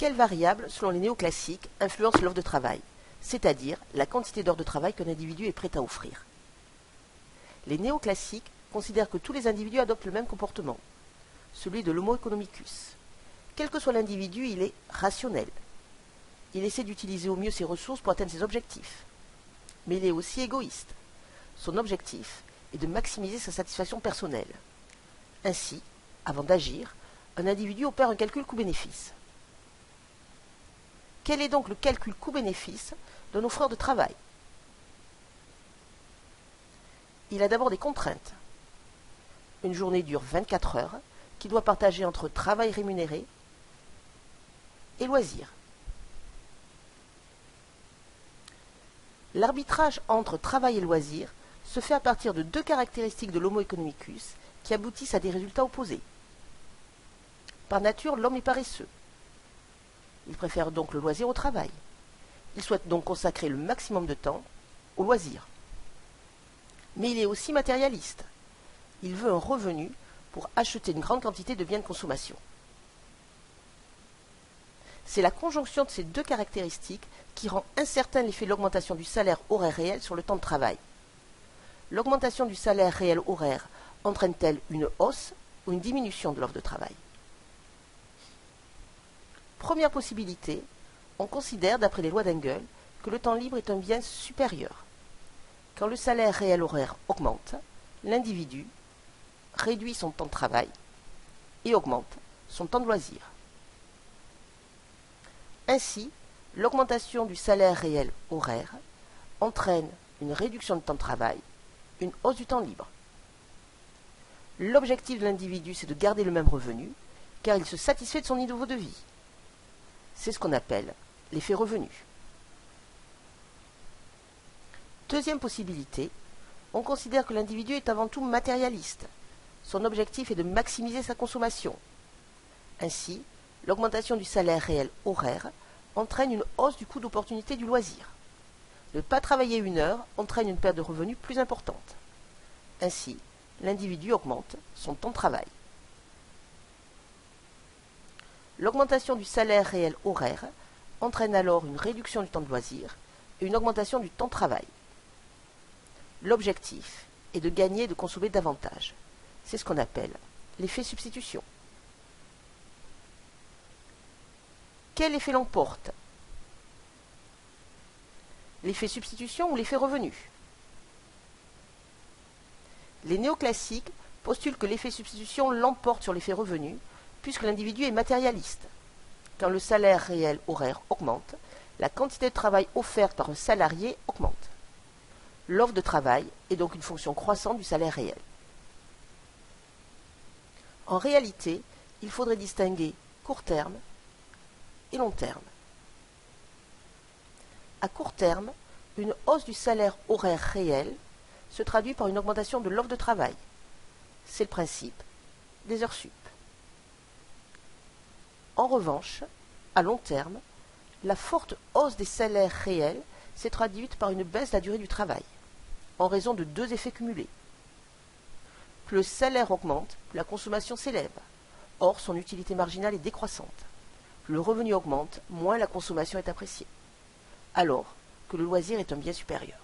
Quelle variable, selon les néoclassiques, influence l'offre de travail, c'est-à-dire la quantité d'heures de travail qu'un individu est prêt à offrir? Les néoclassiques considèrent que tous les individus adoptent le même comportement, celui de l'homo economicus. Quel que soit l'individu, il est rationnel. Il essaie d'utiliser au mieux ses ressources pour atteindre ses objectifs. Mais il est aussi égoïste. Son objectif est de maximiser sa satisfaction personnelle. Ainsi, avant d'agir, un individu opère un calcul coût-bénéfice. Quel est donc le calcul coût-bénéfice d'un offreur de travail? Il a d'abord des contraintes. Une journée dure 24 heures, qui doit partager entre travail rémunéré et loisirs. L'arbitrage entre travail et loisirs se fait à partir de deux caractéristiques de l'homo economicus qui aboutissent à des résultats opposés. Par nature, l'homme est paresseux. Il préfère donc le loisir au travail. Il souhaite donc consacrer le maximum de temps au loisir. Mais il est aussi matérialiste. Il veut un revenu pour acheter une grande quantité de biens de consommation. C'est la conjonction de ces deux caractéristiques qui rend incertain l'effet de l'augmentation du salaire horaire réel sur le temps de travail. L'augmentation du salaire réel horaire entraîne-t-elle une hausse ou une diminution de l'offre de travail? Première possibilité, on considère, d'après les lois d'Engels, que le temps libre est un bien supérieur. Quand le salaire réel horaire augmente, l'individu réduit son temps de travail et augmente son temps de loisir. Ainsi, l'augmentation du salaire réel horaire entraîne une réduction de temps de travail, une hausse du temps libre. L'objectif de l'individu, c'est de garder le même revenu, car il se satisfait de son niveau de vie. C'est ce qu'on appelle l'effet revenu. Deuxième possibilité, on considère que l'individu est avant tout matérialiste. Son objectif est de maximiser sa consommation. Ainsi, l'augmentation du salaire réel horaire entraîne une hausse du coût d'opportunité du loisir. Ne pas travailler une heure entraîne une perte de revenus plus importante. Ainsi, l'individu augmente son temps de travail. L'augmentation du salaire réel horaire entraîne alors une réduction du temps de loisir et une augmentation du temps de travail. L'objectif est de gagner et de consommer davantage. C'est ce qu'on appelle l'effet substitution. Quel effet l'emporte? L'effet substitution ou l'effet revenu? Les néoclassiques postulent que l'effet substitution l'emporte sur l'effet revenu, puisque l'individu est matérialiste. Quand le salaire réel horaire augmente, la quantité de travail offerte par un salarié augmente. L'offre de travail est donc une fonction croissante du salaire réel. En réalité, il faudrait distinguer court terme et long terme. À court terme, une hausse du salaire horaire réel se traduit par une augmentation de l'offre de travail. C'est le principe des heures sup. En revanche, à long terme, la forte hausse des salaires réels s'est traduite par une baisse de la durée du travail, en raison de deux effets cumulés. Plus le salaire augmente, plus la consommation s'élève. Or, son utilité marginale est décroissante. Plus le revenu augmente, moins la consommation est appréciée. Alors que le loisir est un bien supérieur.